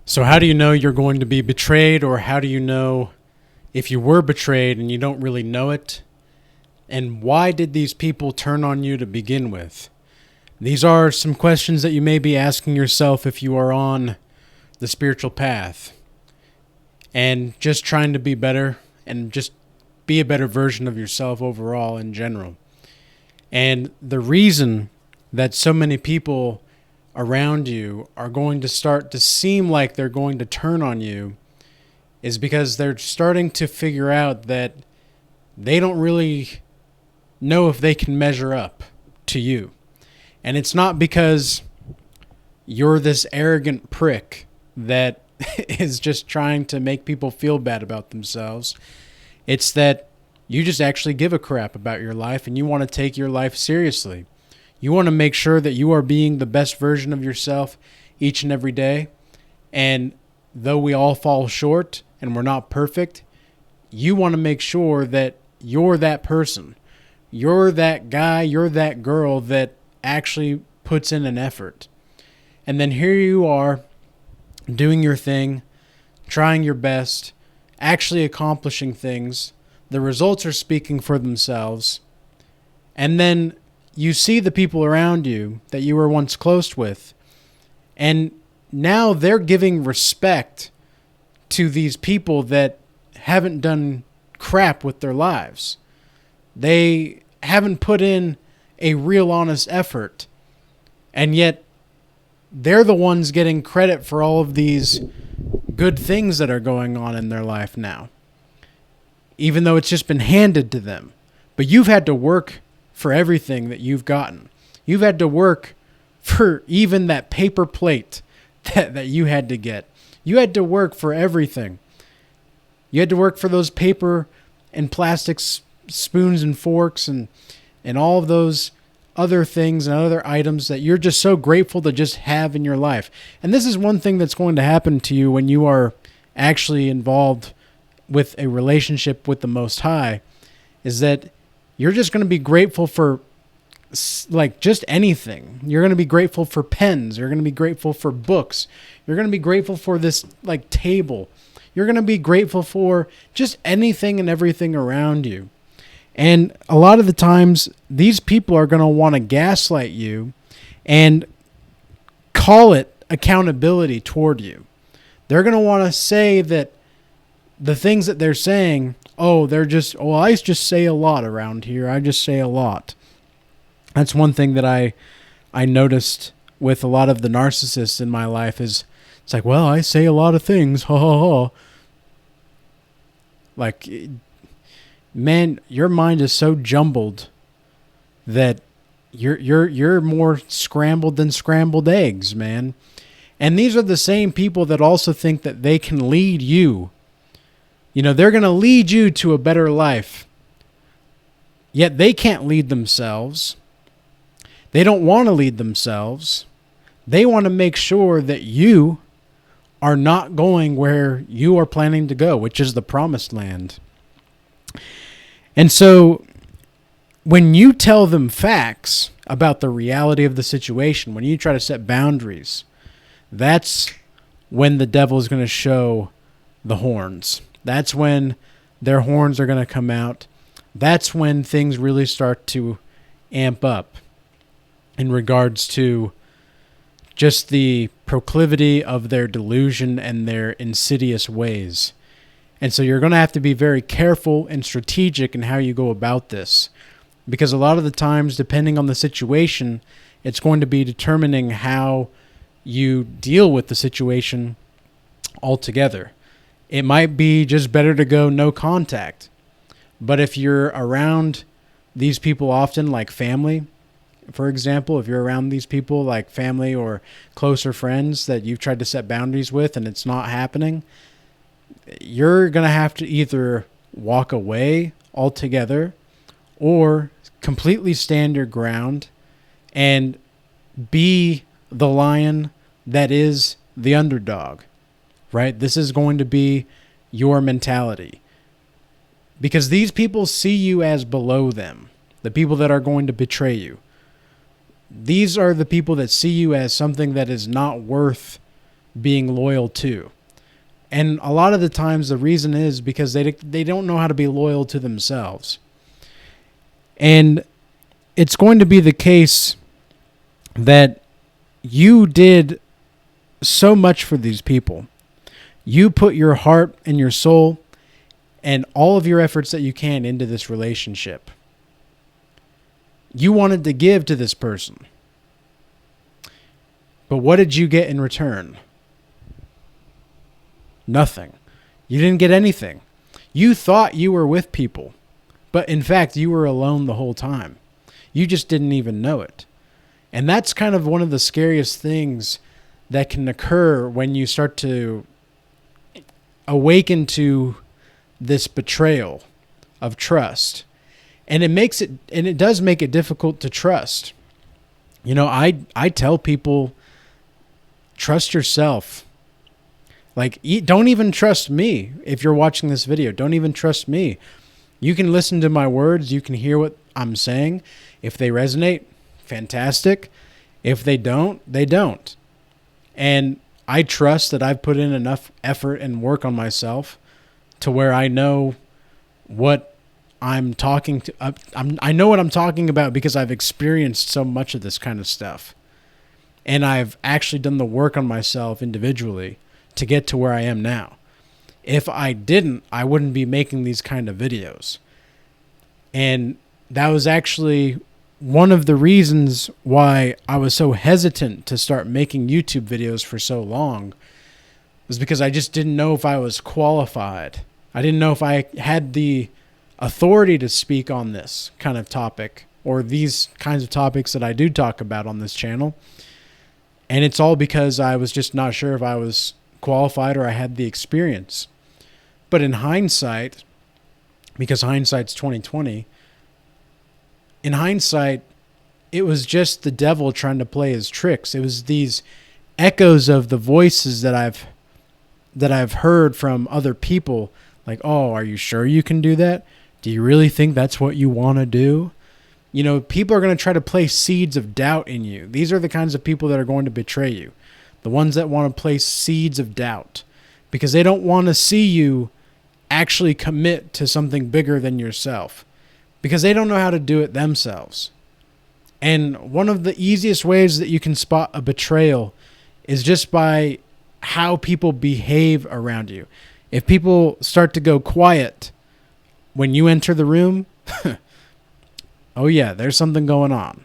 So how do you know you're going to be betrayed, or how do you know if you were betrayed and you don't really know it? And why did these people turn on you to begin with? These are some questions that you may be asking yourself if you are on the spiritual path and just trying to be better and just be a better version of yourself overall in general. And the reason that so many people around you are going to start to seem like they're going to turn on you is because they're starting to figure out that they don't really know if they can measure up to you. And it's not because you're this arrogant prick that is just trying to make people feel bad about themselves. It's that you just actually give a crap about your life and you want to take your life seriously. You want to make sure that you are being the best version of yourself each and every day. And though we all fall short and we're not perfect, you want to make sure that you're that person. You're that guy, you're that girl that actually puts in an effort. And then here you are doing your thing, trying your best, actually accomplishing things. The results are speaking for themselves. And then you see the people around you that you were once close with, and now they're giving respect to these people that haven't done crap with their lives. They haven't put in a real honest effort, and yet they're the ones getting credit for all of these good things that are going on in their life now, even though it's just been handed to them. But you've had to work for everything that you've gotten. You've had to work for even that paper plate that you had to get. You had to work for everything. You had to work for those paper and plastic spoons and forks and all of those other things and other items that you're just so grateful to just have in your life. And this is one thing that's going to happen to you when you are actually involved with a relationship with the Most High, is that you're just going to be grateful for like just anything. You're going to be grateful for pens. You're going to be grateful for books. You're going to be grateful for this like table. You're going to be grateful for just anything and everything around you. And a lot of the times, these people are going to want to gaslight you and call it accountability toward you. They're going to want to say that the things that they're saying, I just say a lot around here. I just say a lot. That's one thing that I noticed with a lot of the narcissists in my life is it's like, well, I say a lot of things. Ha ha ha. Like, man, your mind is so jumbled that you're more scrambled than scrambled eggs, man. And these are the same people that also think that they can lead you. You know, they're going to lead you to a better life. Yet they can't lead themselves. They don't want to lead themselves. They want to make sure that you are not going where you are planning to go, which is the promised land. And so when you tell them facts about the reality of the situation, when you try to set boundaries, that's when the devil is going to show the horns. That's when their horns are going to come out. That's when things really start to amp up in regards to just the proclivity of their delusion and their insidious ways. And so you're going to have to be very careful and strategic in how you go about this. Because a lot of the times, depending on the situation, it's going to be determining how you deal with the situation altogether. It might be just better to go no contact. But if you're around these people often, like family, for example, if you're around these people like family or closer friends that you've tried to set boundaries with and it's not happening, you're going to have to either walk away altogether or completely stand your ground and be the lion that is the underdog. Right? This is going to be your mentality. Because these people see you as below them. The people that are going to betray you. These are the people that see you as something that is not worth being loyal to. And a lot of the times the reason is because they don't know how to be loyal to themselves. And it's going to be the case that you did so much for these people. You put your heart and your soul and all of your efforts that you can into this relationship. You wanted to give to this person. But what did you get in return? Nothing. You didn't get anything. You thought you were with people, but in fact, you were alone the whole time. You just didn't even know it. And that's kind of one of the scariest things that can occur when you start to awaken to this betrayal of trust. And it does make it difficult to trust. You know, I tell people, trust yourself. Like, don't even trust me. If you're watching this video, don't even trust me. You can listen to my words. You can hear what I'm saying. If they resonate, fantastic. If they don't, they don't. And I trust that I've put in enough effort and work on myself to where I know what I'm talking to. I know what I'm talking about because I've experienced so much of this kind of stuff. And I've actually done the work on myself individually to get to where I am now. If I didn't, I wouldn't be making these kind of videos. And that was actually one of the reasons why I was so hesitant to start making YouTube videos for so long, was because I just didn't know if I was qualified. I didn't know if I had the authority to speak on this kind of topic or these kinds of topics that I do talk about on this channel. And it's all because I was just not sure if I was qualified or I had the experience. But in hindsight, because hindsight's 2020, in hindsight, it was just the devil trying to play his tricks. It was these echoes of the voices that I've heard from other people, like, oh, are you sure you can do that? Do you really think that's what you want to do? You know, people are going to try to place seeds of doubt in you. These are the kinds of people that are going to betray you. The ones that want to place seeds of doubt because they don't want to see you actually commit to something bigger than yourself because they don't know how to do it themselves. And one of the easiest ways that you can spot a betrayal is just by how people behave around you. If people start to go quiet when you enter the room, oh yeah, there's something going on.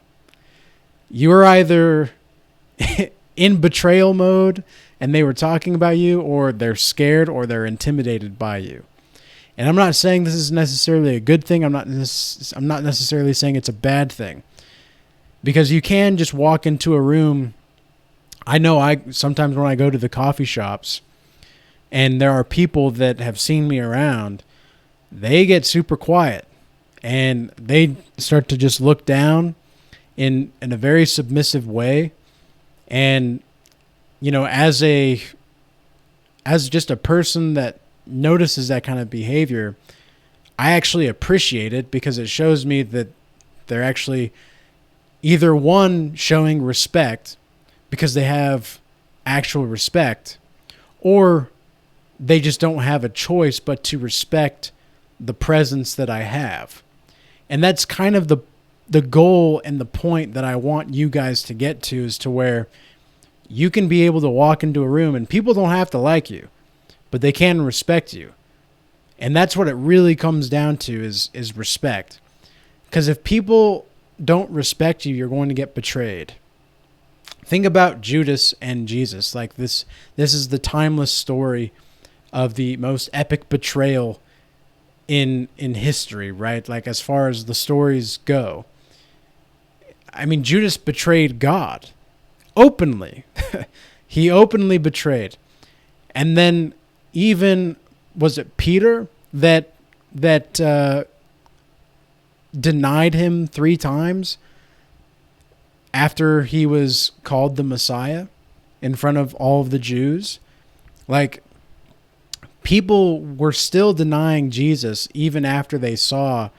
You're either in betrayal mode and they were talking about you, or they're scared or they're intimidated by you. And I'm not saying this is necessarily a good thing. I'm not necessarily saying it's a bad thing, because you can just walk into a room. I know sometimes when I go to the coffee shops and there are people that have seen me around, they get super quiet and they start to just look down in a very submissive way. And, you know, as just a person that notices that kind of behavior, I actually appreciate it because it shows me that they're actually either one, showing respect because they have actual respect, or they just don't have a choice but to respect the presence that I have. And that's kind of the goal and the point that I want you guys to get to, is to where you can be able to walk into a room and people don't have to like you, but they can respect you. And that's what it really comes down to, is respect. Because if people don't respect you, you're going to get betrayed. Think about Judas and Jesus. Like this is the timeless story of the most epic betrayal in history, right? Like, as far as the stories go. I mean, Judas betrayed God openly. He openly betrayed. And then even, was it Peter that denied him 3 times after he was called the Messiah in front of all of the Jews? Like, people were still denying Jesus even after they saw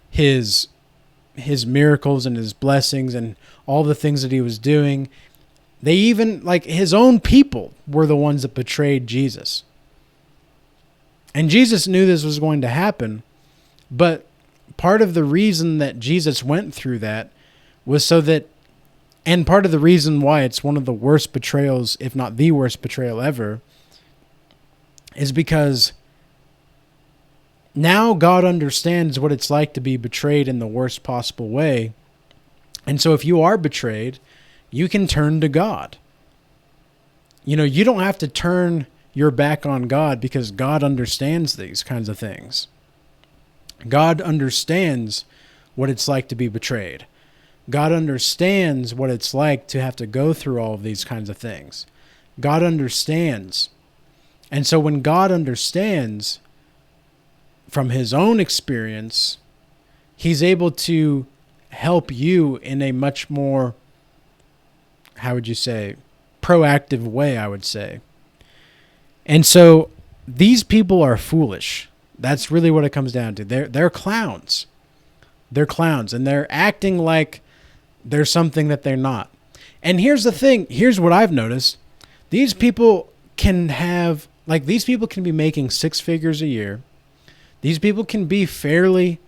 his miracles and his blessings and all the things that he was doing. They even, like, his own people were the ones that betrayed Jesus. And Jesus knew this was going to happen, but part of the reason that Jesus went through that was so that, and part of the reason why it's one of the worst betrayals, if not the worst betrayal ever, is because now God understands what it's like to be betrayed in the worst possible way. And so if you are betrayed, you can turn to God. You know, you don't have to turn your back on God because God understands these kinds of things. God understands what it's like to be betrayed. God understands what it's like to have to go through all of these kinds of things. God understands. And so when God understands from his own experience, he's able to help you in a much more, how would you say, proactive way, I would say. And so these people are foolish. That's really what it comes down to. They're clowns. They're clowns, and they're acting like they're something that they're not. And here's the thing. Here's what I've noticed. These people can have, like, these people can be making 6 figures a year. These people can be fairly,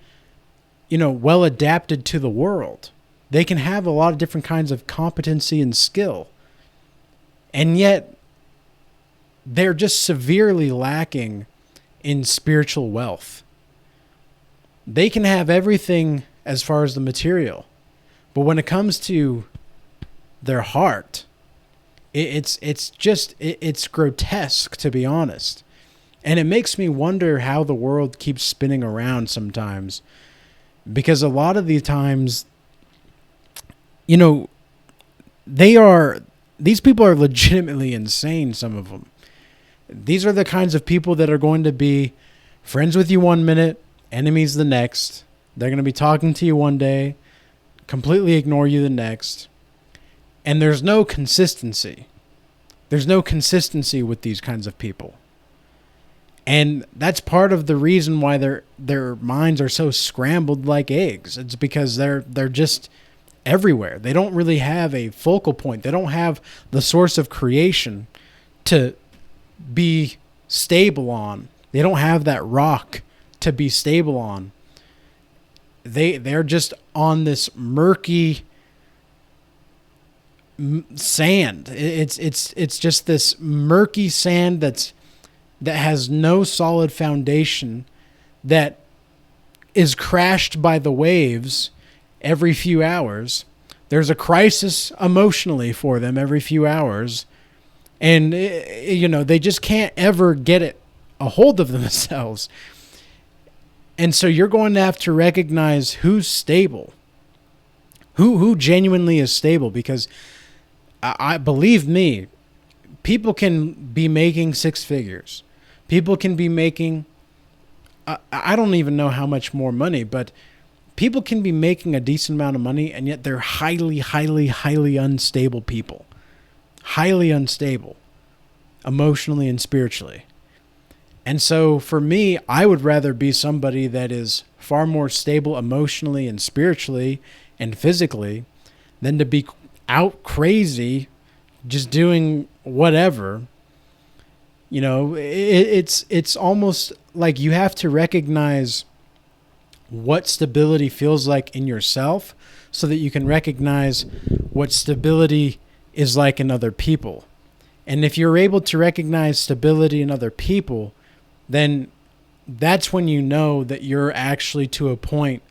well adapted to the world. They can have a lot of different kinds of competency and skill. And yet, they're just severely lacking in spiritual wealth. They can have everything as far as the material, but when it comes to their heart, it's grotesque, to be honest. And it makes me wonder how the world keeps spinning around sometimes, because a lot of the times, these people are legitimately insane, some of them. These are the kinds of people that are going to be friends with you one minute, enemies the next. They're going to be talking to you one day, completely ignore you the next. And there's no consistency. There's no consistency with these kinds of people. And that's part of the reason why their minds are so scrambled like eggs. It's because they're just everywhere. They don't really have a focal point. They don't have the source of creation to be stable on. They don't have that rock to be stable on. They're just on this murky sand. It's just this murky sand that has no solid foundation, that is crashed by the waves every few hours. There's a crisis emotionally for them every few hours. And, they just can't ever get a hold of themselves. And so you're going to have to recognize who's stable, who genuinely is stable, because I believe me, people can be making 6 figures. People can be making, I don't even know how much more money, but people can be making a decent amount of money, and yet they're highly, highly, highly unstable people. Highly unstable, emotionally and spiritually. And so for me, I would rather be somebody that is far more stable emotionally and spiritually and physically than to be out crazy, just doing whatever. It's almost like you have to recognize what stability feels like in yourself so that you can recognize what stability is like in other people. And if you're able to recognize stability in other people, then that's when you know that you're actually to a point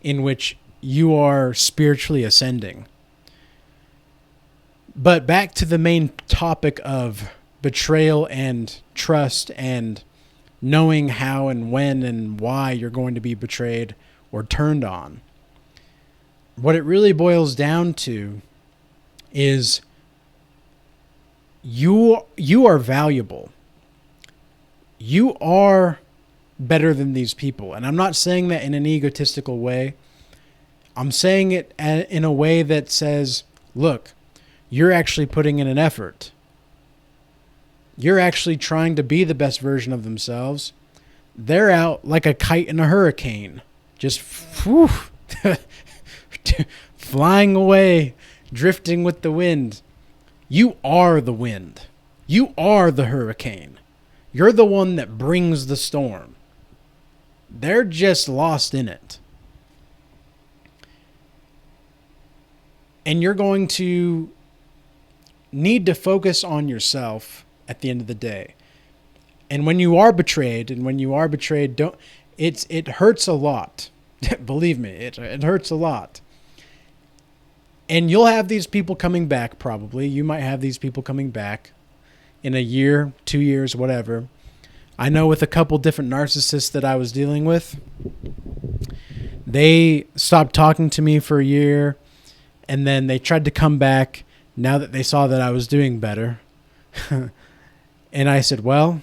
in which you are spiritually ascending. But back to the main topic of betrayal and trust and knowing how and when and why you're going to be betrayed or turned on. What it really boils down to is you are valuable. You are better than these people. And I'm not saying that in an egotistical way. I'm saying it in a way that says, look, you're actually putting in an effort. You're actually trying to be the best version of themselves. They're out like a kite in a hurricane, just flying away, drifting with the wind. You are the wind. You are the hurricane. You're the one that brings the storm. They're just lost in it. And you're going to need to focus on yourself at the end of the day. And when you are betrayed, it hurts a lot. Believe me, it hurts a lot. And you'll have these people coming back probably. You might have these people coming back in a year, 2 years, whatever. I know with a couple different narcissists that I was dealing with, they stopped talking to me for a year, and then they tried to come back now that they saw that I was doing better. And I said, well,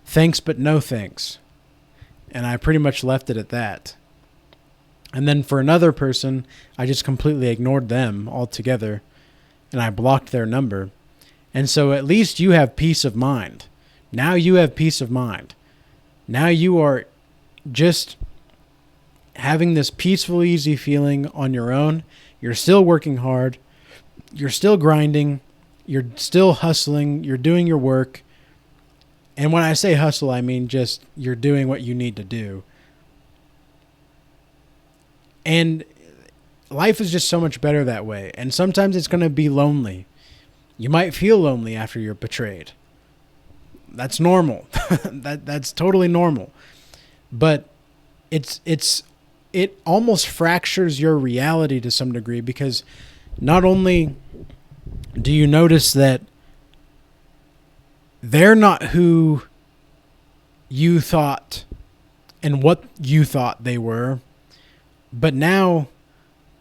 thanks, but no thanks. And I pretty much left it at that. And then for another person, I just completely ignored them altogether, and I blocked their number. And so at least you have peace of mind. Now you have peace of mind. Now you are just having this peaceful, easy feeling on your own. You're still working hard. You're still grinding. You're still hustling. You're doing your work. And when I say hustle, I mean just you're doing what you need to do. And life is just so much better that way. And sometimes it's going to be lonely. You might feel lonely after you're betrayed. That's normal. That's totally normal. But it almost fractures your reality to some degree, because not only do you notice that they're not who you thought and what you thought they were, but now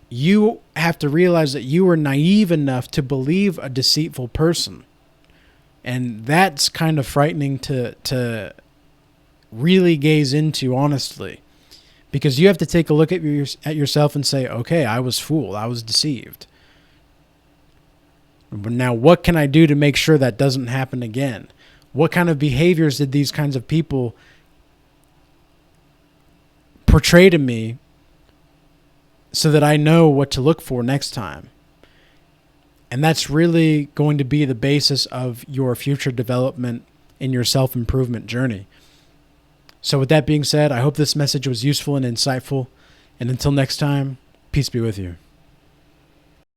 you have to realize that you were naive enough to believe a deceitful person. And that's kind of frightening to really gaze into, honestly. Because you have to take a look at yourself and say, okay, I was fooled. I was deceived. But now what can I do to make sure that doesn't happen again? What kind of behaviors did these kinds of people portray to me so that I know what to look for next time? And that's really going to be the basis of your future development in your self-improvement journey. So with that being said, I hope this message was useful and insightful. And until next time, peace be with you.